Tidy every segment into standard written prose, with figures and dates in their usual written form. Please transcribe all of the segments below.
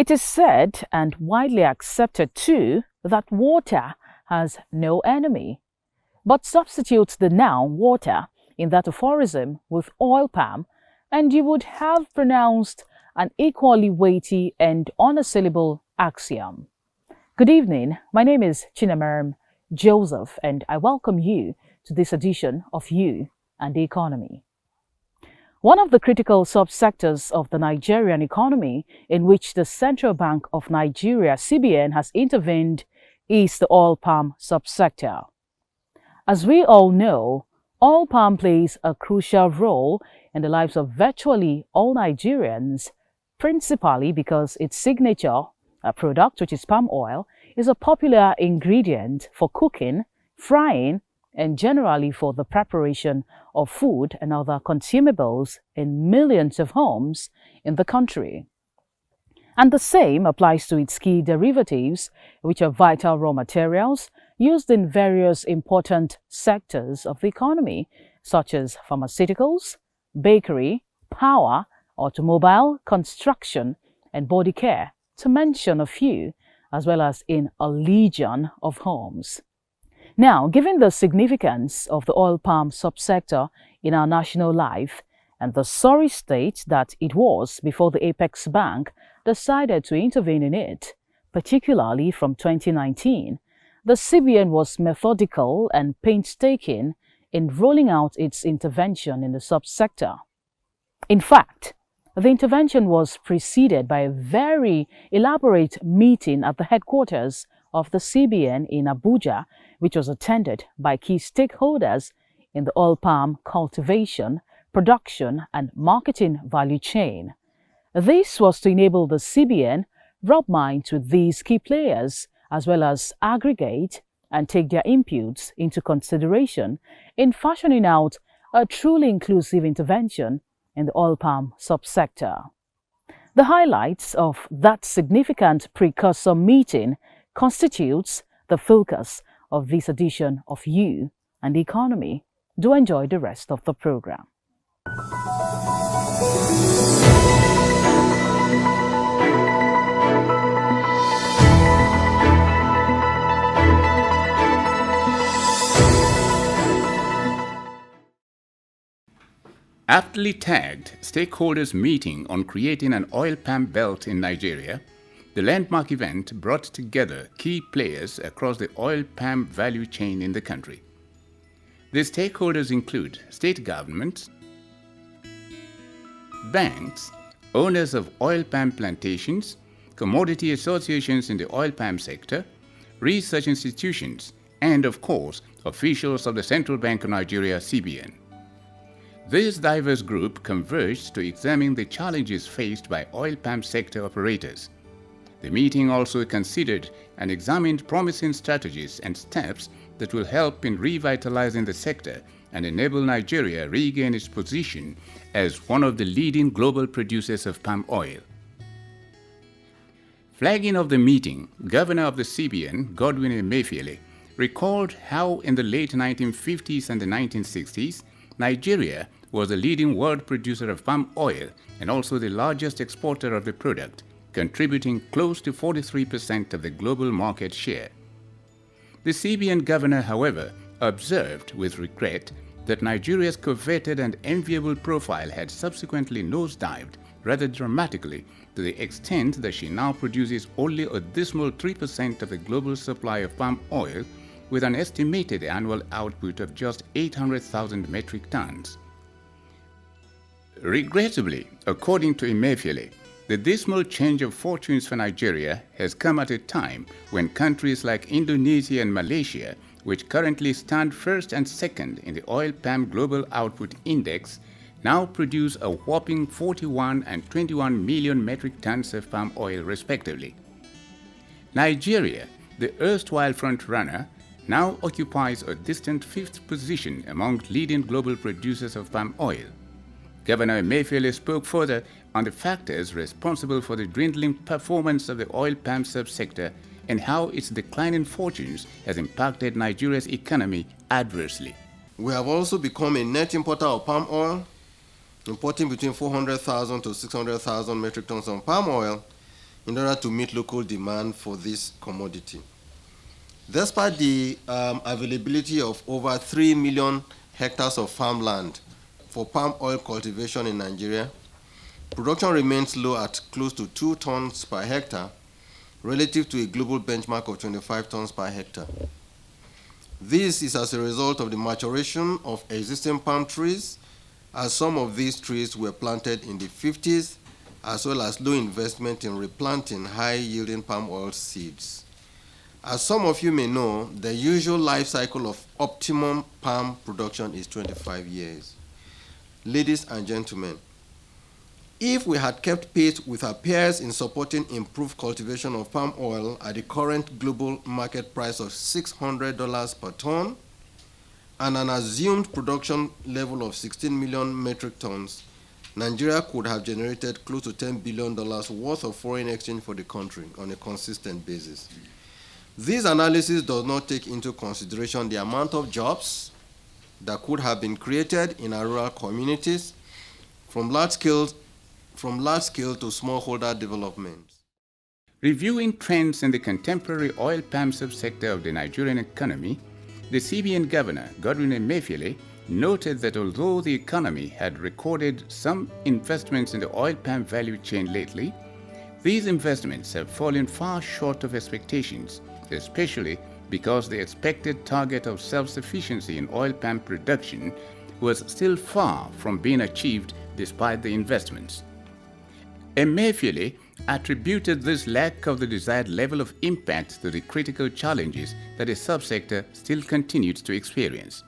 It is said and widely accepted too that water has no enemy. But substitute the noun water in that aphorism with oil palm, and you would have pronounced an equally weighty and unassailable axiom. Good evening, my name is Chinamerm Joseph, and I welcome you to this edition of You and the Economy. One of the critical subsectors of the Nigerian economy in which the Central Bank of Nigeria, CBN, has intervened is the oil palm subsector. As we all know, oil palm plays a crucial role in the lives of virtually all Nigerians, principally because its signature product, which is palm oil, is a popular ingredient for cooking, frying, and generally for the preparation of food and other consumables in millions of homes in the country. And the same applies to its key derivatives, which are vital raw materials used in various important sectors of the economy, such as pharmaceuticals, bakery, power, automobile, construction, and body care, to mention a few, as well as in a legion of homes. Now, given the significance of the oil palm subsector in our national life and the sorry state that it was before the Apex Bank decided to intervene in it, particularly from 2019, the CBN was methodical and painstaking in rolling out its intervention in the subsector. In fact, the intervention was preceded by a very elaborate meeting at the headquarters of the CBN in Abuja, which was attended by key stakeholders in the oil palm cultivation, production, and marketing value chain. This was to enable the CBN rub minds with these key players, as well as aggregate and take their inputs into consideration in fashioning out a truly inclusive intervention in the oil palm subsector. The highlights of that significant precursor meeting constitutes the focus of this edition of You and the Economy. Do enjoy the rest of the program. Aptly tagged Stakeholders Meeting on Creating an Oil Palm Belt in Nigeria, the landmark event brought together key players across the oil palm value chain in the country. The stakeholders include state governments, banks, owners of oil palm plantations, commodity associations in the oil palm sector, research institutions, and of course, officials of the Central Bank of Nigeria, CBN. This diverse group converged to examine the challenges faced by oil palm sector operators. The meeting also considered and examined promising strategies and steps that will help in revitalizing the sector and enable Nigeria regain its position as one of the leading global producers of palm oil. Flagging off the meeting, Governor of the CBN, Godwin Emefiele, recalled how in the late 1950s and the 1960s, Nigeria was the leading world producer of palm oil and also the largest exporter of the product, contributing close to 43% of the global market share. The CBN governor, however, observed with regret that Nigeria's coveted and enviable profile had subsequently nosedived rather dramatically to the extent that she now produces only a dismal 3% of the global supply of palm oil, with an estimated annual output of just 800,000 metric tons. Regrettably, according to Emefiele, the dismal change of fortunes for Nigeria has come at a time when countries like Indonesia and Malaysia, which currently stand first and second in the oil palm global output index, now produce a whopping 41 and 21 million metric tons of palm oil respectively. Nigeria, the erstwhile front-runner now occupies a distant fifth position among leading global producers of palm oil. Governor Emefiele spoke further on the factors responsible for the dwindling performance of the oil palm subsector and how its declining fortunes has impacted Nigeria's economy adversely. We have also become a net importer of palm oil, importing between 400,000 to 600,000 metric tons of palm oil in order to meet local demand for this commodity. Despite the availability of over 3 million hectares of farmland for palm oil cultivation in Nigeria, production remains low at close to 2 tons per hectare relative to a global benchmark of 25 tons per hectare. This is as a result of the maturation of existing palm trees, as some of these trees were planted in the 50s, as well as low investment in replanting high-yielding palm oil seeds. As some of you may know, the usual life cycle of optimum palm production is 25 years. Ladies and gentlemen, if we had kept pace with our peers in supporting improved cultivation of palm oil at the current global market price of $600 per ton and an assumed production level of 16 million metric tons, Nigeria could have generated close to $10 billion worth of foreign exchange for the country on a consistent basis. This analysis does not take into consideration the amount of jobs that could have been created in our rural communities from large scale to smallholder development. Reviewing trends in the contemporary oil palm subsector of the Nigerian economy, the CBN Governor, Godwin Emefiele, noted that although the economy had recorded some investments in the oil palm value chain lately, these investments have fallen far short of expectations, especially because the expected target of self-sufficiency in oil palm production was still far from being achieved despite the investments. Emefiele attributed this lack of the desired level of impact to the critical challenges that the subsector still continued to experience.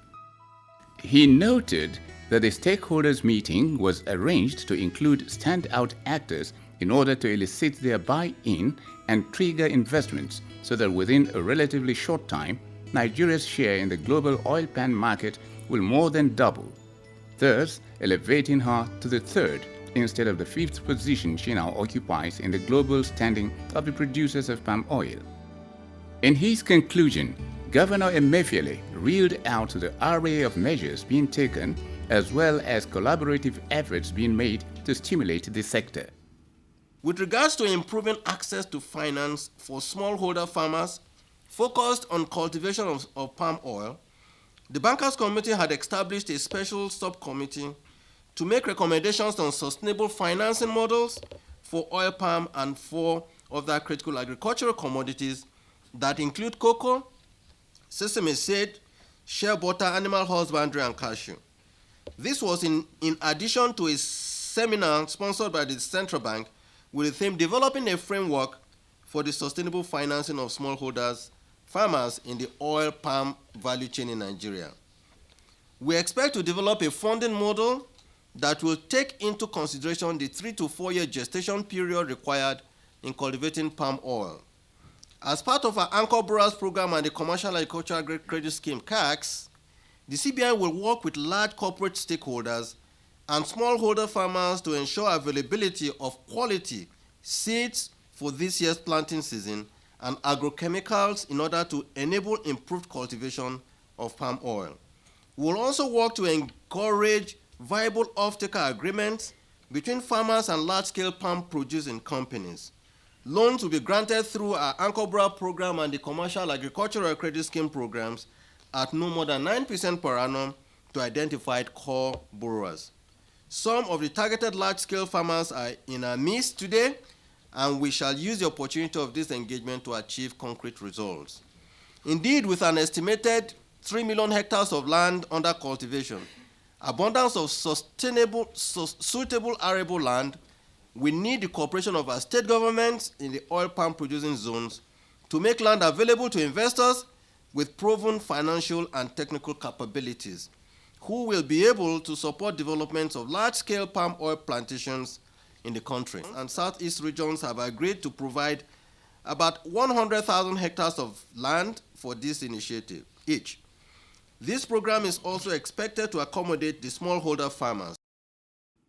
He noted that the stakeholders meeting was arranged to include standout actors in order to elicit their buy-in and trigger investments so that within a relatively short time, Nigeria's share in the global oil palm market will more than double, thus elevating her to the third instead of the fifth position she now occupies in the global standing of the producers of palm oil. In his conclusion, Governor Emefiele reeled out the array of measures being taken as well as collaborative efforts being made to stimulate the sector. With regards to improving access to finance for smallholder farmers focused on cultivation of palm oil, the Bankers Committee had established a special subcommittee to make recommendations on sustainable financing models for oil palm and for other critical agricultural commodities that include cocoa, sesame seed, shea butter, animal husbandry, and cashew. This was in addition to a seminar sponsored by the Central Bank with the theme Developing a Framework for the Sustainable Financing of Smallholders, Farmers in the Oil Palm Value Chain in Nigeria. We expect to develop a funding model that will take into consideration the 3 to 4 year gestation period required in cultivating palm oil. As part of our Anchor Borrowers Program and the Commercial Agricultural Credit Scheme (CACS), the CBN will work with large corporate stakeholders and smallholder farmers to ensure availability of quality seeds for this year's planting season and agrochemicals in order to enable improved cultivation of palm oil. We will also work to encourage viable off-taker agreements between farmers and large-scale palm producing companies. Loans will be granted through our Anchor Borrowers Program and the Commercial Agricultural Credit Scheme programs at no more than 9% per annum to identified core borrowers. Some of the targeted large-scale farmers are in our midst today, and we shall use the opportunity of this engagement to achieve concrete results. Indeed, with an estimated 3 million hectares of land under cultivation, abundance of suitable arable land, we need the cooperation of our state governments in the oil palm producing zones to make land available to investors with proven financial and technical capabilities, who will be able to support development of large-scale palm oil plantations in the country. And Southeast regions have agreed to provide about 100,000 hectares of land for this initiative each. This program is also expected to accommodate the smallholder farmers.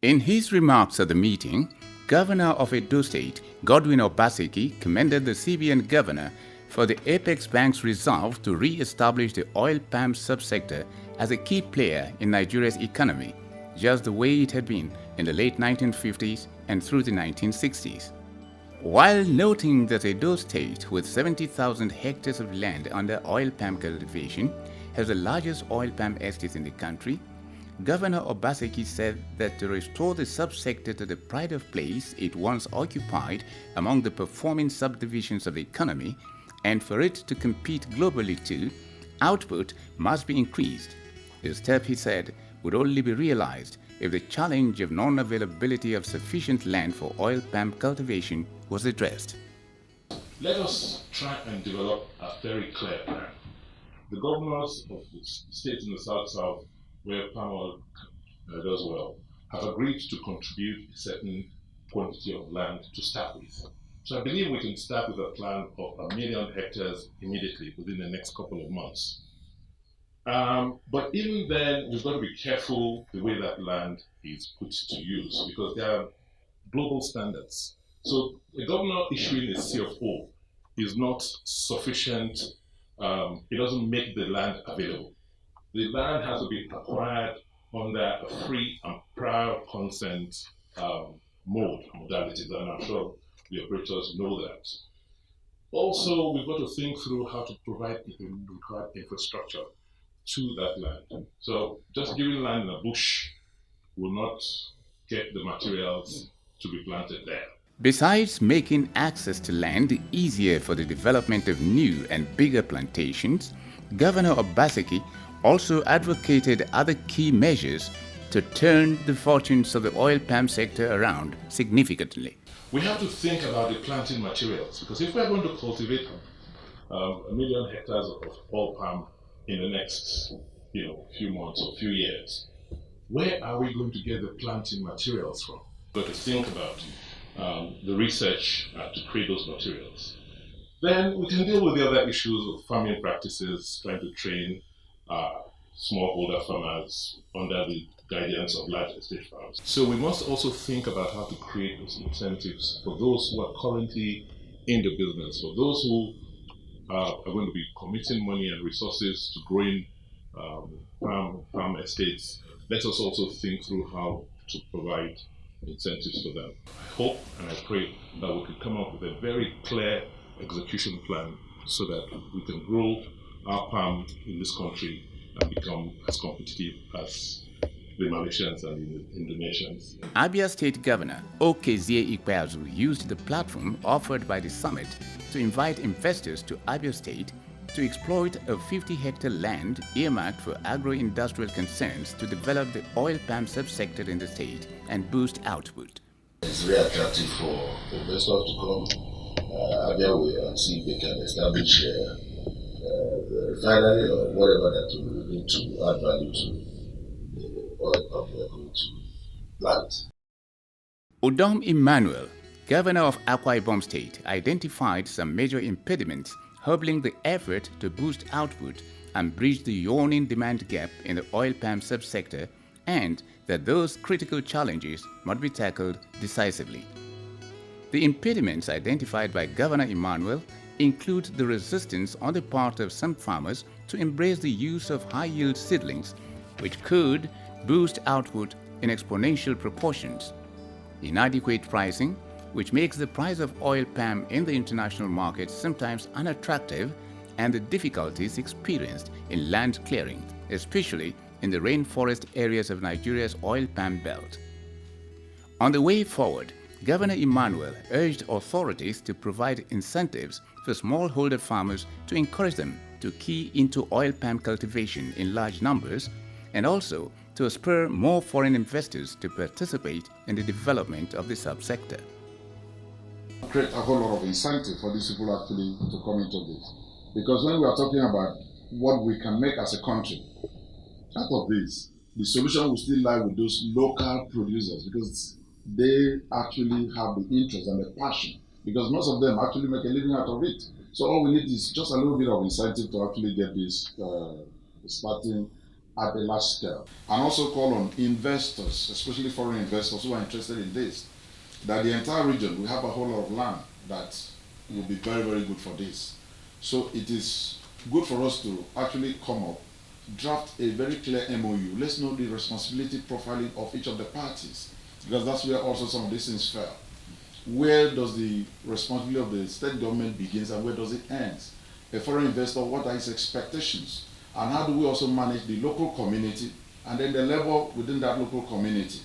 In his remarks at the meeting, Governor of Edo State, Godwin Obaseki, commended the CBN governor for the Apex Bank's resolve to re-establish the oil palm subsector as a key player in Nigeria's economy, just the way it had been in the late 1950s and through the 1960s. While noting that Edo State, with 70,000 hectares of land under oil palm cultivation, has the largest oil palm estate in the country, Governor Obaseki said that to restore the subsector to the pride of place it once occupied among the performing subdivisions of the economy, and for it to compete globally too, output must be increased. A step, he said, would only be realized if the challenge of non-availability of sufficient land for oil palm cultivation was addressed. Let us try and develop a very clear plan. The governors of the states in the South-South, where palm oil does well, have agreed to contribute a certain quantity of land to start with. So I believe we can start with a plan of 1 million hectares immediately within the next couple of months. But even then, we've got to be careful the way that land is put to use, because there are global standards. So the governor issuing a CFO is not sufficient. It doesn't make the land available. The land has to be acquired under a free and prior consent modalities, and I'm sure the operators know that. Also, we've got to think through how to provide the required infrastructure to that land. So just giving land in a bush will not get the materials to be planted there. Besides making access to land easier for the development of new and bigger plantations, Governor Obaseki also advocated other key measures to turn the fortunes of the oil palm sector around significantly. We have to think about the planting materials, because if we're going to cultivate 1 million hectares of oil palm in the next few months or few years, where are we going to get the planting materials from? We've got to think about the research to create those materials. Then we can deal with the other issues of farming practices, trying to train smallholder farmers under the guidance of large estate farms. So we must also think about how to create those incentives for those who are currently in the business, for those who are going to be committing money and resources to growing farm estates. Let us also think through how to provide incentives for them. I hope and I pray that we can come up with a very clear execution plan so that we can grow our palm in this country and become as competitive as the Malaysians and the Indonesians. Abia State Governor Okezie Ikpeazu used the platform offered by the summit to invite investors to Abia State to exploit a 50-hectare land earmarked for agro-industrial concerns to develop the oil palm subsector in the state and boost output. It's very attractive for investors to come Abia way and see if they can establish a refinery or whatever that will need to add value to the oil palm we are going to plant. Udom Emmanuel, Governor of Akwa Ibom State, identified some major impediments hurdling the effort to boost output and bridge the yawning demand gap in the oil palm subsector, and that those critical challenges must be tackled decisively. The impediments identified by Governor Emmanuel include the resistance on the part of some farmers to embrace the use of high-yield seedlings, which could boost output in exponential proportions, inadequate pricing, which makes the price of oil palm in the international market sometimes unattractive, and the difficulties experienced in land clearing, especially in the rainforest areas of Nigeria's oil palm belt. On the way forward, Governor Emmanuel urged authorities to provide incentives for smallholder farmers to encourage them to key into oil palm cultivation in large numbers, and also to spur more foreign investors to participate in the development of the subsector. Create a whole lot of incentive for these people actually to come into this. Because when we are talking about what we can make as a country, out of this, the solution will still lie with those local producers, because they actually have the interest and the passion because most of them actually make a living out of it. So all we need is just a little bit of incentive to actually get this starting at a large scale. And also call on investors, especially foreign investors who are interested in this, that the entire region, we have a whole lot of land that will be very, very good for this. So it is good for us to actually come up, draft a very clear MOU. Let's know the responsibility profiling of each of the parties, because that's where also some of these things fell. Where does the responsibility of the state government begins and where does it end? A foreign investor, what are his expectations? And how do we also manage the local community and then the level within that local community?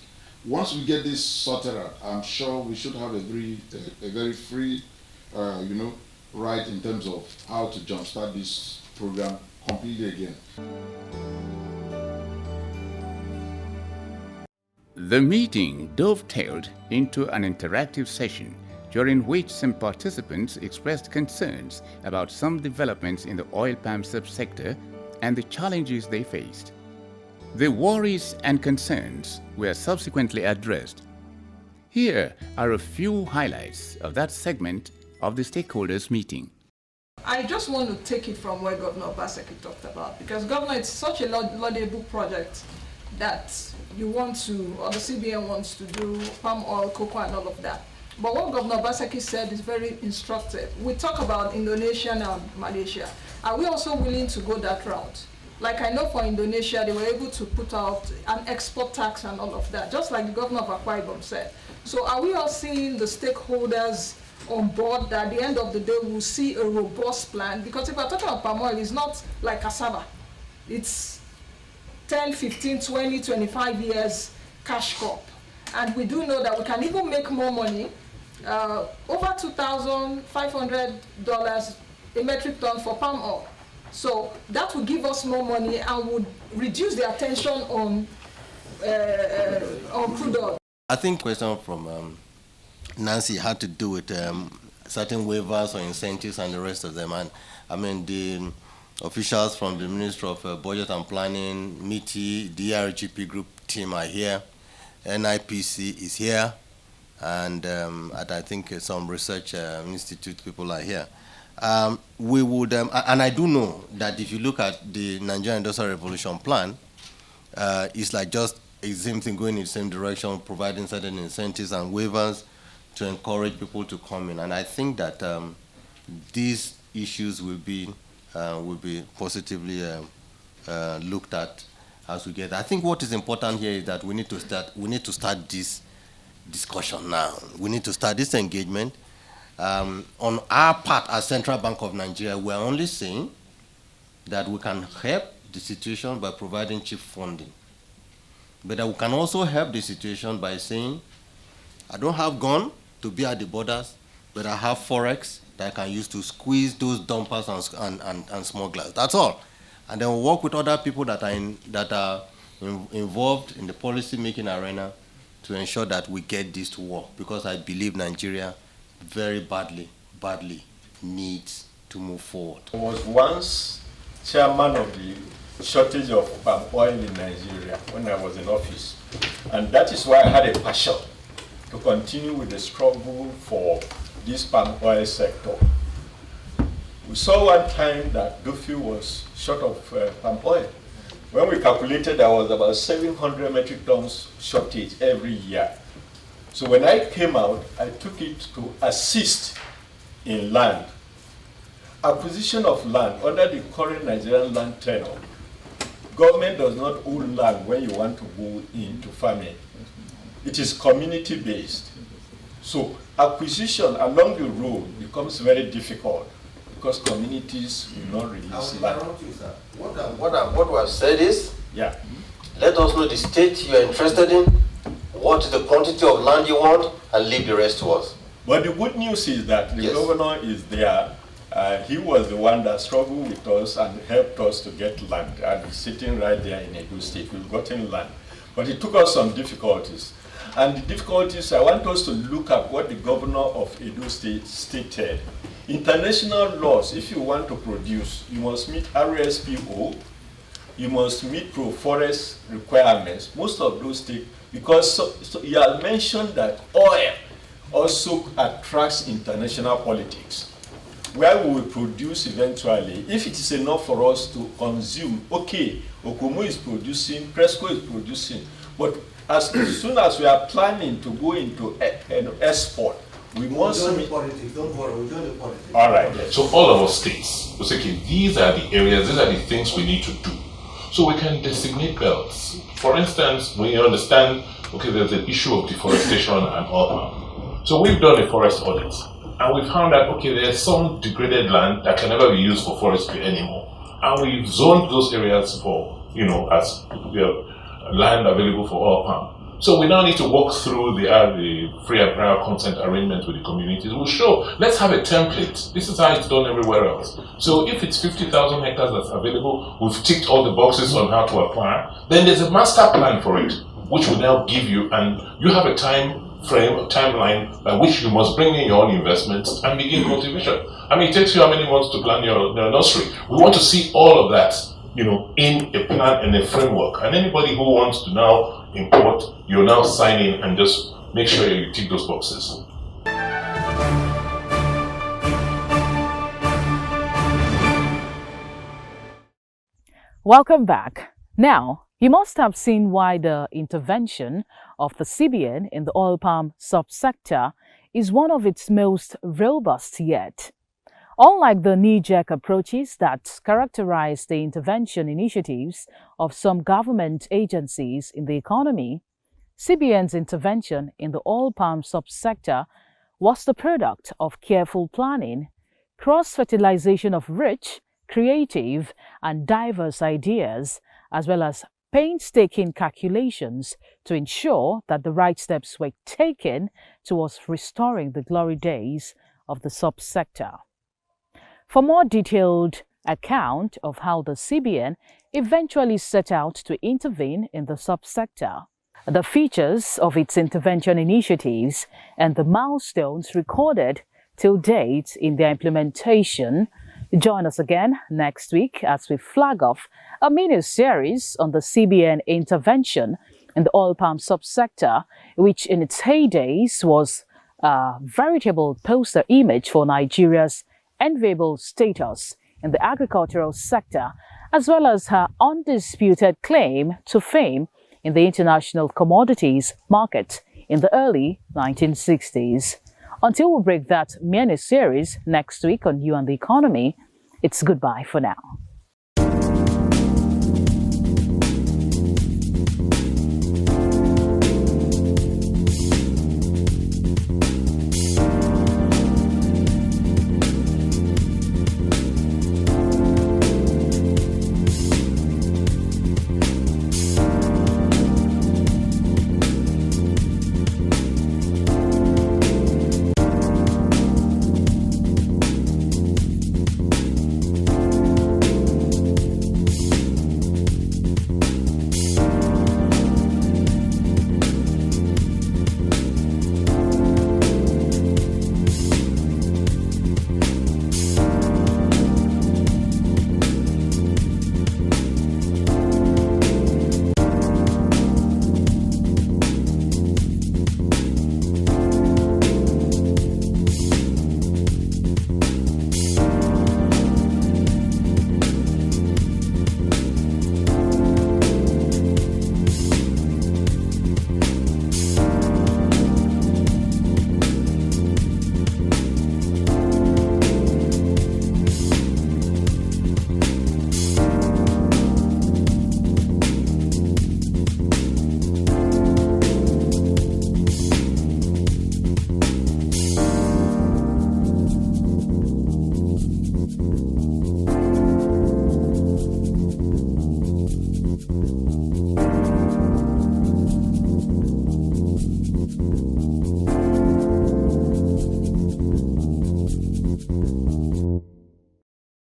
Once we get this sorted out, I'm sure we should have a very free, right in terms of how to jumpstart this program completely again. The meeting dovetailed into an interactive session during which some participants expressed concerns about some developments in the oil palm subsector and the challenges they faced. The worries and concerns were subsequently addressed. Here are a few highlights of that segment of the stakeholders meeting. I just want to take it from where Governor Obaseki talked about, because Governor, it's such a laudable project that you want to, or the CBN wants to do palm oil, cocoa and all of that. But what Governor Obaseki said is very instructive. We talk about Indonesia and Malaysia. Are we also willing to go that route? Like I know for Indonesia, they were able to put out an export tax and all of that, just like the governor of Akwa Ibom said. So are we all seeing the stakeholders on board that at the end of the day we'll see a robust plan? Because if we're talking about palm oil, it's not like cassava. It's 10, 15, 20, 25 years cash crop. And we do know that we can even make more money, over $2,500 a metric ton for palm oil. So that would give us more money and would reduce the attention on crude oil. I think question from Nancy had to do with certain waivers or incentives and the rest of them. And I mean, the officials from the Ministry of Budget and Planning, MITI, the RGP group team are here, NIPC is here, and I think some research institute people are here. We would, and I do know that if you look at the Nigerian Industrial Revolution plan, it's like just the same thing going in the same direction, providing certain incentives and waivers to encourage people to come in. And I think that these issues will be positively looked at as we get. I think what is important here is that we need to start this discussion now. We need to start this engagement. On our part as Central Bank of Nigeria, we are only saying that we can help the situation by providing cheap funding. But we can also help the situation by saying, I don't have gun to be at the borders, but I have forex that I can use to squeeze those dumpers and smugglers. That's all. And then we'll work with other people that are involved in the policy-making arena to ensure that we get this to work, because I believe Nigeria very badly needs to move forward. I was once chairman of the shortage of palm oil in Nigeria when I was in office. And that is why I had a passion to continue with the struggle for this palm oil sector. We saw one time that Duffy was short of palm oil. When we calculated, there was about 700 metric tons shortage every year. So when I came out, I took it to assist in land. Acquisition of land under the current Nigerian land tenure. Government does not own land when you want to go into farming. It is community-based. So acquisition along the road becomes very difficult because communities will not release land. What we have said is, yeah, let us know the state you are interested in, what is the quantity of land you want, and leave the rest to us. But the good news is that the governor is there. He was the one that struggled with us and helped us to get land. And he's sitting right there in Edo State. We've gotten land. But it took us some difficulties. And the difficulties, I want us to look at what the governor of Edo State stated. International laws, if you want to produce, you must meet RSPO, you must meet pro-forest requirements. Most of those take, because so you have mentioned that oil also attracts international politics, where we will produce eventually, if it is enough for us to consume, okay, Okumu is producing, Presco is producing, but as soon as we are planning to go into export, we must meet. Politics, don't worry, we're doing the politics. All right. Yes. So all of our states will say, okay, these are the areas, these are the things we need to do. So we can designate belts. For instance, when you understand, okay, there's an issue of deforestation and oil palm. So we've done a forest audit, and we found that, okay, there's some degraded land that can never be used for forestry anymore. And we've zoned those areas for, as land available for oil palm. So we now need to walk through the free and prior consent arrangement with the communities. We'll show, let's have a template. This is how it's done everywhere else. So if it's 50,000 hectares that's available, we've ticked all the boxes on how to acquire, then there's a master plan for it, which will now give you, and you have a time frame, a timeline by which you must bring in your own investments and begin cultivation. I mean, it takes you how many months to plan your nursery? We want to see all of that, in a plan and a framework. And anybody who wants to now import, you're now sign in and just make sure you tick those boxes. Welcome back. Now, you must have seen why the intervention of the CBN in the oil palm subsector is one of its most robust yet. Unlike the knee-jerk approaches that characterize the intervention initiatives of some government agencies in the economy, CBN's intervention in the oil palm subsector was the product of careful planning, cross-fertilization of rich, creative, and diverse ideas, as well as painstaking calculations to ensure that the right steps were taken towards restoring the glory days of the subsector. For more detailed account of how the CBN eventually set out to intervene in the subsector, the features of its intervention initiatives, and the milestones recorded till date in their implementation, join us again next week as we flag off a mini-series on the CBN intervention in the oil palm subsector, which in its heydays was a veritable poster image for Nigeria's enviable status in the agricultural sector, as well as her undisputed claim to fame in the international commodities market in the early 1960s. Until we break that mini-series next week on You and the Economy, it's goodbye for now.